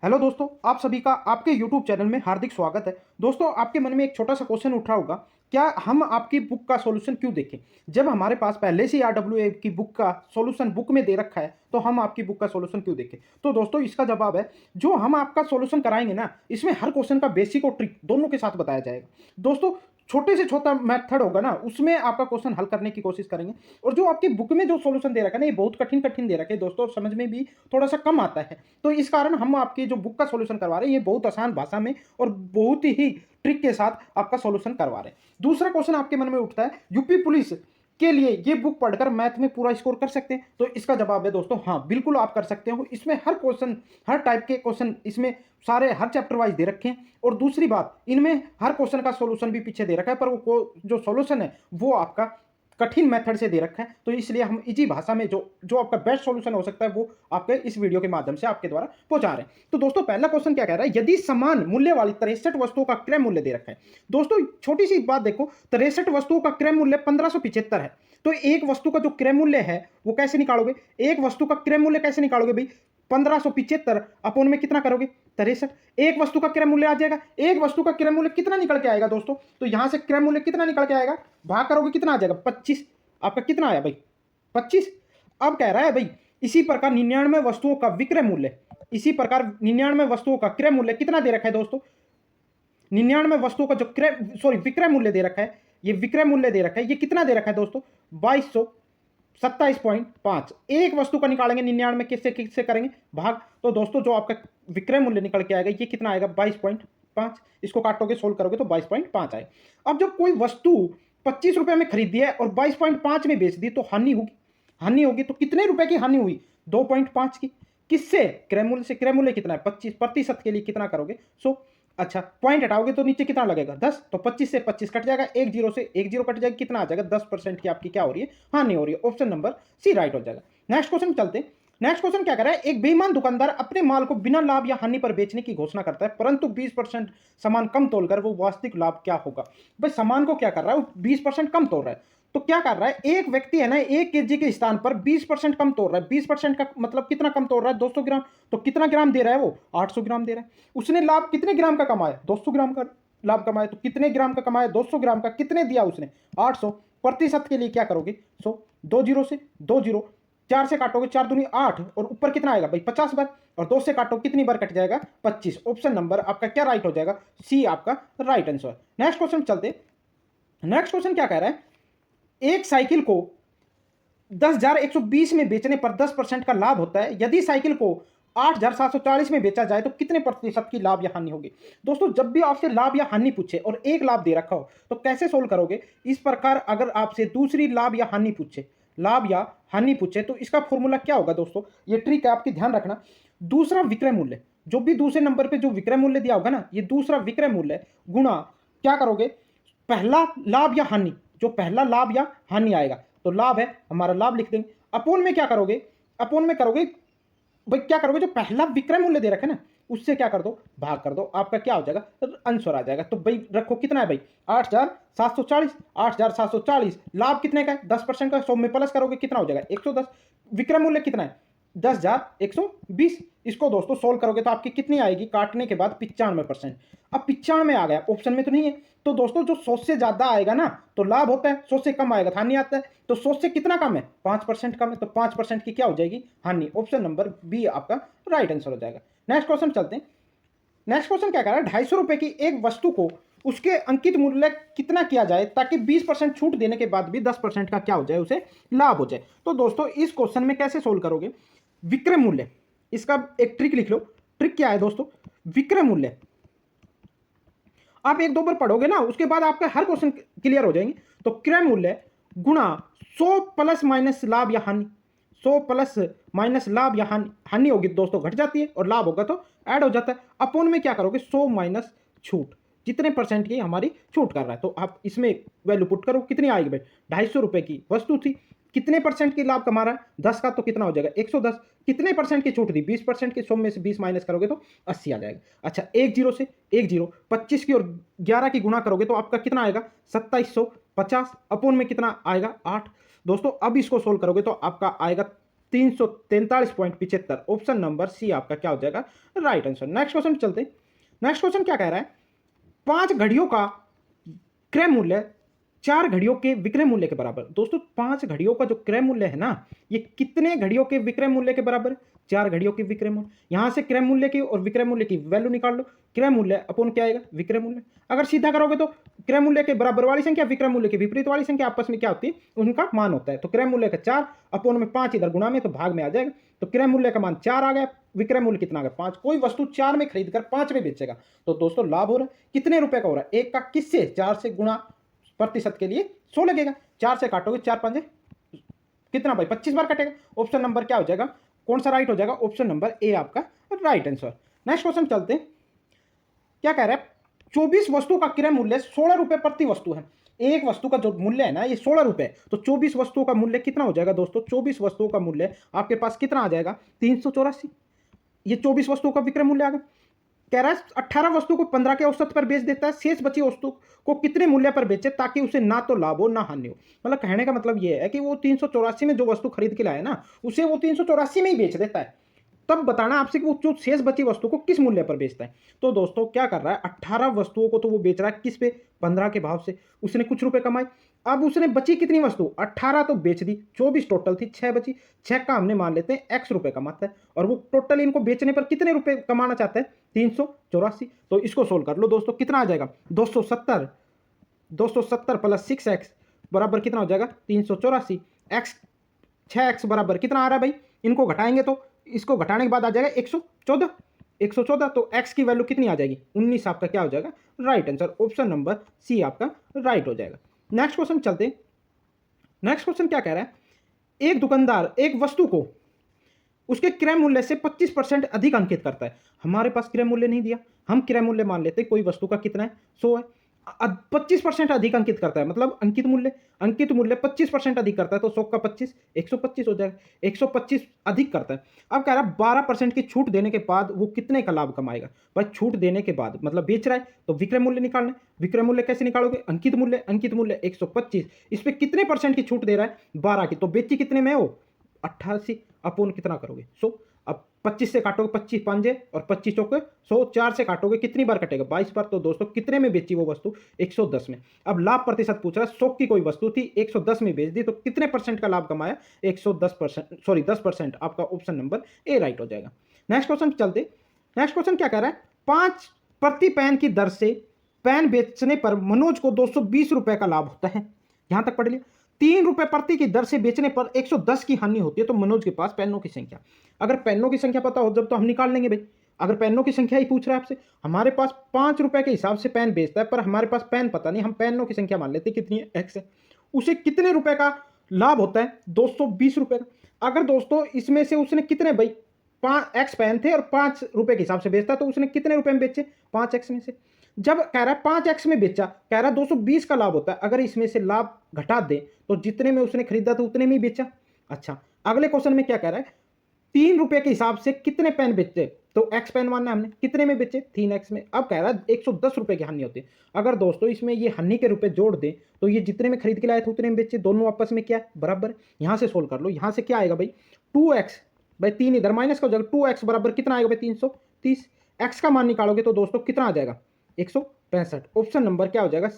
Hello दोस्तों, आप सभी का आपके यूट्यूब चैनल में हार्दिक स्वागत है। दोस्तों, आपके मन में एक छोटा सा क्वेश्चन उठ रहा होगा, क्या हम आपकी बुक का सॉल्यूशन क्यों देखें? जब हमारे पास पहले से ही आरडब्ल्यूए की बुक का सॉल्यूशन बुक में दे रखा है, तो हम आपकी बुक का सॉल्यूशन क्यों देखें? तो दोस्तों, इसका जवाब है, जो हम आपका सॉल्यूशन कराएंगे ना, इसमें हर क्वेश्चन का बेसिक और ट्रिक दोनों के साथ बताया जाएगा। दोस्तों, छोटे से छोटा मेथड होगा ना, उसमें आपका क्वेश्चन हल करने की कोशिश करेंगे। और जो आपकी बुक में जो सॉल्यूशन दे रखा है ना, ये बहुत कठिन कठिन दे रखा है दोस्तों, और समझ में भी थोड़ा सा कम आता है। तो इस कारण हम आपकी जो बुक का सॉल्यूशन करवा रहे हैं, ये बहुत आसान भाषा में और बहुत ही ट्रिक के साथ आपका सॉल्यूशन करवा रहे हैं। दूसरा क्वेश्चन आपके मन में उठता है, यूपी पुलिस के लिए ये बुक पढ़कर मैथ में पूरा स्कोर कर सकते हैं? तो इसका जवाब है दोस्तों, हाँ बिल्कुल आप कर सकते हो। इसमें हर क्वेश्चन, हर टाइप के क्वेश्चन इसमें सारे हर चैप्टर वाइज दे रखे हैं। और दूसरी बात, इनमें हर क्वेश्चन का सॉल्यूशन भी पीछे दे रखा है, पर वो जो सॉल्यूशन है वो आपका कठिन मेथड से दे रखा है। तो इसलिए हम इजी भाषा में जो जो आपका बेस्ट सॉल्यूशन हो सकता है, वो आपके इस वीडियो के माध्यम से आपके द्वारा पहुंचा रहे हैं। तो दोस्तों, पहला क्वेश्चन क्या कह रहा है, यदि समान मूल्य वाली 63 वस्तुओं का क्रय मूल्य दे रखा है। दोस्तों, छोटी सी बात देखो, 63 वस्तुओं का क्रय मूल्य 1575 है। तो एक वस्तु का जो क्रय मूल्य है वो कैसे निकालोगे? एक वस्तु का क्रय मूल्य कैसे निकालोगे भाई? 1575 अपोन में कितना करोगे? 63। एक वस्तु का क्रय मूल्य आ जाएगा। एक वस्तु का क्रय मूल्य कितना निकल के आएगा दोस्तों? तो यहां से क्रय मूल्य कितना निकल के आएगा, भाग करोगे कितना आ जाएगा? 25। आपका कितना आया भाई? 25। अब कह रहा है भाई, इसी प्रकार 99 वस्तुओं का विक्रय मूल्य, इसी प्रकार 99 वस्तुओं का क्रय मूल्य कितना दे रखा है दोस्तों? 99 वस्तुओं का जो विक्रय मूल्य दे रखा है, ये विक्रय मूल्य दे रखा है, ये कितना दे रखा है दोस्तों? 2227.5। एक वस्तु का निकालेंगे 99 किससे किससे करेंगे भाग। तो दोस्तों, जो आपका विक्रय मूल्य निकल के आएगा, ये कितना आएगा? 22.5। इसको काटोगे, सोल्व करोगे तो 22.5 आए। अब जब कोई वस्तु 25 रुपए में खरीदी है और 22.5 में बेच दी, तो हानि होगी। हानि होगी तो कितने रुपए की हानि हुई? 2.5 की। किससे? क्रय मूल्य से। क्रय मूल्य कितना है? 25%। के लिए कितना करोगे? अच्छा, पॉइंट हटाओगे तो नीचे कितना लगेगा? 10। तो 25 से 25 कट जाएगा, एक जीरो से एक जीरो कट जाएगा, कितना आ जाएगा? 10% की आपकी क्या हो रही है? हानि हो रही है। ऑप्शन नंबर सी राइट हो जाएगा। नेक्स्ट क्वेश्चन चलते हैं। नेक्स्ट क्वेश्चन क्या कर रहा है, एक बेईमान दुकानदार अपने माल को बिना लाभ या हानि पर बेचने की घोषणा करता है, परंतु 20% सामान कम तोलकर वो वास्तविक लाभ क्या होगा? भाई, सामान को क्या कर रहा है, वो 20% कम तोल रहा है। तो क्या कर रहा है, एक व्यक्ति है ना, 1 kg के स्थान पर 20% कम तोड़ रहा है। 20% का मतलब कितना कम तोड़ रहा है? 200 ग्राम। तो कितना ग्राम दे रहा है वो? 800 ग्राम दे रहा है। उसने लाभ कितने ग्राम का कमाया? 200 ग्राम का लाभ कमाया। तो कितने ग्राम का कमाया? 200 ग्राम का। कितने दिया उसने? 800। प्रतिशत के लिए क्या करोगे? 2 जीरो से 2 जीरो, 4 से काटोगे, 4 दूनी 8, और ऊपर कितना आएगा भाई? 50 बार। और 2 से काटो, कितनी बार कट जाएगा? 25। ऑप्शन नंबर आपका क्या राइट हो जाएगा? सी आपका राइट आंसर। नेक्स्ट क्वेश्चन चलते। नेक्स्ट क्वेश्चन क्या कह रहा है, एक साइकिल को 10,120 में बेचने पर 10% का लाभ होता है। यदि साइकिल को 8,740 में बेचा जाए तो कितने प्रतिशत की लाभ या हानि होगी? दोस्तों, जब भी आपसे लाभ या हानि पूछे और एक लाभ दे रखा हो, तो कैसे सोल्व करोगे? इस प्रकार अगर आपसे दूसरी लाभ या हानि पूछे, लाभ या हानि पूछे, तो इसका फॉर्मूला क्या होगा दोस्तों? ये ट्रिक है आपकी, ध्यान रखना। दूसरा विक्रय मूल्य, जो भी दूसरे नंबर पे जो विक्रय मूल्य दिया होगा ना, ये दूसरा विक्रय मूल्य गुणा क्या करोगे? पहला लाभ या हानि, जो पहला लाभ या हानि आएगा, तो लाभ है हमारा, लाभ लिख देंगे। अपोन में क्या करोगे? अपोन में करोगे भाई, क्या करोगे? जो पहला विक्रय मूल्य दे रखा है ना, उससे क्या कर दो? भाग कर दो। आपका क्या हो जाएगा? आंसर आ जाएगा। तो भाई रखो, कितना है भाई? 8,740। 8,740 लाभ कितने का है? 10% का। 100 में प्लस करोगे, कितना हो जाएगा? 110। विक्रय मूल्य कितना है? 10,120। इसको दोस्तों सोल्व करोगे तो आपकी कितनी आएगी काटने के बाद? 95%। अब 95 आ गया, ऑप्शन में तो नहीं है। तो दोस्तों, जो 100 से ज्यादा आएगा ना तो लाभ होता है, 100 से कम आएगा तो हानि आता है। तो 100 से कितना कम है? 5% कम है, तो 5% की क्या हो जाएगी? हानि। ऑप्शन नंबर बी आपका राइट आंसर हो जाएगा। नेक्स्ट क्वेश्चन चलते हैं। नेक्स्ट क्वेश्चन क्या कह रहा है, 250 रुपए की एक वस्तु को उसके अंकित मूल्य कितना किया जाए ताकि 20% छूट देने के बाद भी 10% का क्या हो जाए? उसे लाभ हो जाए। तो दोस्तों, इस क्वेश्चन में कैसे सोल्व करोगे? विक्रय मूल्य, इसका एक ट्रिक लिख लो। ट्रिक क्या है दोस्तों? विक्रय मूल्य आप एक दो बार पढ़ोगे ना, उसके बाद आपका हर क्वेश्चन क्लियर हो जाएंगे। तो क्रय मूल्य गुणा 100 प्लस माइनस लाभ या हानि। 100 प्लस माइनस लाभ या हानि, हानि होगी दोस्तों घट जाती है, और लाभ होगा तो ऐड हो जाता है। अपोन में क्या करोगे? 100 माइनस छूट, जितने परसेंट की हमारी छूट कर रहा है, तो आप इसमें वैल्यू पुट करो, कितनी आएगी भाई? 250 रुपए की वस्तु थी, कितने परसेंट की लाभ कमा रहा है? 10 का, तो कितना हो जाएगा? 110। कितने परसेंट की छूट दी? 20% की। 100 में से 20 माइनस करोगे तो 80 आ जाएगा। अच्छा, एक जीरो से एक जीरो, 25 की और 11 की गुणा करोगे तो आपका कितना आएगा? 2750। अपोन में कितना आएगा? 8। दोस्तों, अब इसको सोल्व करोगे तो आपका आएगा 343.75। ऑप्शन नंबर सी आपका क्या हो जाएगा, राइट आंसर। नेक्स्ट क्वेश्चन चलते हैं। नेक्स्ट क्वेश्चन क्या कह रहा है, 5 घड़ियों का क्रय मूल्य 4 घड़ियों के विक्रय मूल्य के बराबर। दोस्तों 5 घड़ियों का जो क्रय मूल्य है ना, ये कितने घड़ियों के विक्रय मूल्य के बराबर है, 4 घड़ियों के विक्रय मूल्य। यहां से क्रय मूल्य की और विक्रय मूल्य की वैल्यू निकाल लो। क्रय मूल्य अपन क्या आएगा, विक्रय मूल्य। अगर सीधा करोगे तो क्रय मूल्य के बराबर वाली संख्या विक्रय मूल्य के विपरीत वाली संख्या आपस में क्या होती है, उनका मान होता है। तो क्रय मूल्य का 4 अपोन में 5 इधर गुणा में, तो भाग में आ जाएगा। तो क्रय मूल्य का मान 4 आ गया, विक्रय मूल्य कितना आ गया, 5। कोई वस्तु 4 में खरीद कर 5 में बेचेगा तो दोस्तों लाभ हो रहा है। कितने रुपए का हो रहा है, एक का किससे, 4 से गुणा प्रतिशत के लिए 100 लगेगा। 4 से काटोगे 4 5 कितना भाई, 25 बार कटेगा। ऑप्शन नंबर क्या हो जाएगा, कौन सा राइट हो जाएगा, ऑप्शन नंबर ए आपका राइट आंसर। नेक्स्ट क्वेश्चन चलते हैं। क्या कह रहा है, 24 वस्तु का क्रय मूल्य 16 रुपए प्रति वस्तु है। एक वस्तु का जो मूल्य है ना ये 16 रुपए, तो 24 वस्तुओं का मूल्य कितना हो जाएगा दोस्तों, 24 वस्तुओं का मूल्य आपके पास कितना आ जाएगा, 384। ये 24 वस्तुओं का विक्रय मूल्य आ गया। कह रहा है 18 वस्तु को 15 के औसत पर बेच देता है, शेष बची वस्तु को कितने मूल्य पर बेचे ताकि उसे ना तो लाभ हो ना हानि हो। मतलब कहने का मतलब ये है कि वो 384 में जो वस्तु खरीद के लाया ना, उसे वो 384 में ही बेच देता है। तब बताना आपसे कि वो जो शेष बची वस्तु को किस मूल्य पर बेचता है। तो दोस्तों क्या कर रहा है, 18 वस्तुओं को तो वो बेच रहा है किस पे, 15 के भाव से। उसने कुछ रुपए कमाए। अब उसने बची कितनी वस्तु, 18 तो बेच दी, 24 टोटल थी, 6 बची। 6 का हमने मान लेते हैं x रुपए कमाता है, और वो टोटल इनको बेचने पर कितने रुपए कमाना चाहता है, 384। तो इसको सोल्व कर लो दोस्तों, कितना आ जाएगा, 270। 270 प्लस 6x बराबर कितना हो जाएगा, 384। x 6x बराबर कितना आ रहा है भाई, इनको घटाएंगे तो इसको घटाने के बाद आ जाएगा 114। 114 तो x की वैल्यू कितनी आ जाएगी, 19 आपका क्या हो जाएगा, right answer. Option number C आपका राइट हो जाएगा। नेक्स्ट क्वेश्चन चलते। नेक्स्ट क्वेश्चन क्या कह रहा है, एक दुकानदार एक वस्तु को उसके क्रय मूल्य से 25% अधिक अंकित करता है। हमारे पास क्रय मूल्य नहीं दिया, हम क्रय मूल्य मान लेते हैं कोई वस्तु का कितना है, 100 है। 25% अधिक अंकित करता है, मतलब अंकित मूल्य 25% अधिक करता है, तो 100 का 25 125 हो जाएगा। 125 अधिक करता है। अब कह रहा है 12% की छूट देने के बाद वो कितने का लाभ कमाएगा। भाई छूट देने के बाद मतलब बेच रहा है तो विक्रय मूल्य निकालना है। विक्रय मूल्य कैसे निकालोगे, अंकित मूल्य 125, इस पर कितने परसेंट की छूट दे रहा है, 12 की। तो बेची कितने में हो, 88 अपोन कितना करोगे, 100। अब 25 से काटोगे 25 पांजे और 25 चौके 100, 4 से काटोगे कितनी बार कटेगा, 22 बार। तो दोस्तों कितने में बेची वो वस्तु, 110 में। अब लाभ प्रतिशत पूछ रहा है, 100 की कोई वस्तु थी, 110 में बेच दी, तो कितने परसेंट का लाभ कमाया, 110%, सॉरी 10%। आपका ऑप्शन नंबर ए राइट हो जाएगा। नेक्स्ट क्वेश्चन चलते। नेक्स्ट क्वेश्चन क्या कह रहा है, 5 प्रति पेन की दर से पेन बेचने पर मनोज को 220 रुपए का लाभ होता है। यहां तक पढ़ लिया। 3 रुपए प्रति की दर से बेचने पर 110 की हानि होती है। तो मनोज के पास पेनों की संख्या, अगर पेनों की संख्या पता हो जब तो हम निकाल लेंगे भाई। अगर पेनों की संख्या ही पूछ रहा है आपसे, हमारे पास 5 रुपए के हिसाब से पेन बेचता है, पर हमारे पास पेन पता नहीं, हम पेनों की संख्या मान लेते हैं कितनी है, x है। उसे कितने रुपए का लाभ होता है, 220 रुपए का। अगर दोस्तों इसमें से उसने कितने भाई 5x पेन थे और 5 रुपए के हिसाब से बेचता, तो उसने कितने रुपए में बेचे, 5x में से। जब कह रहा है 5x में बेचा, कह रहा है 220 का लाभ होता है। अगर इसमें से लाभ घटा दे तो जितने में उसने खरीदा था उतने में ही बेचा। अच्छा अगले क्वेश्चन में क्या कह रहा है, 3 रुपए के हिसाब से कितने पेन बेचे, तो x पेन मानना हमने, कितने में बेचे, 3x में। अब कह रहा है 110 रुपए की हानि होती है। अगर दोस्तों इसमें ये हानि के रुपए जोड़ दे तो ये जितने में खरीद के लाए थे उतने में बेचे, दोनों आपस में क्या है, बराबर है। यहां से सोल्व कर लो, यहां से क्या आएगा भाई, 2x भाई 3 इधर माइनस का हो जाएगा, 2x बराबर कितना आएगा भाई, 330। x का मान निकालोगे तो दोस्तों कितना आ जाएगा, 165। ऑप्शन नंबर क्या हो जाएगा,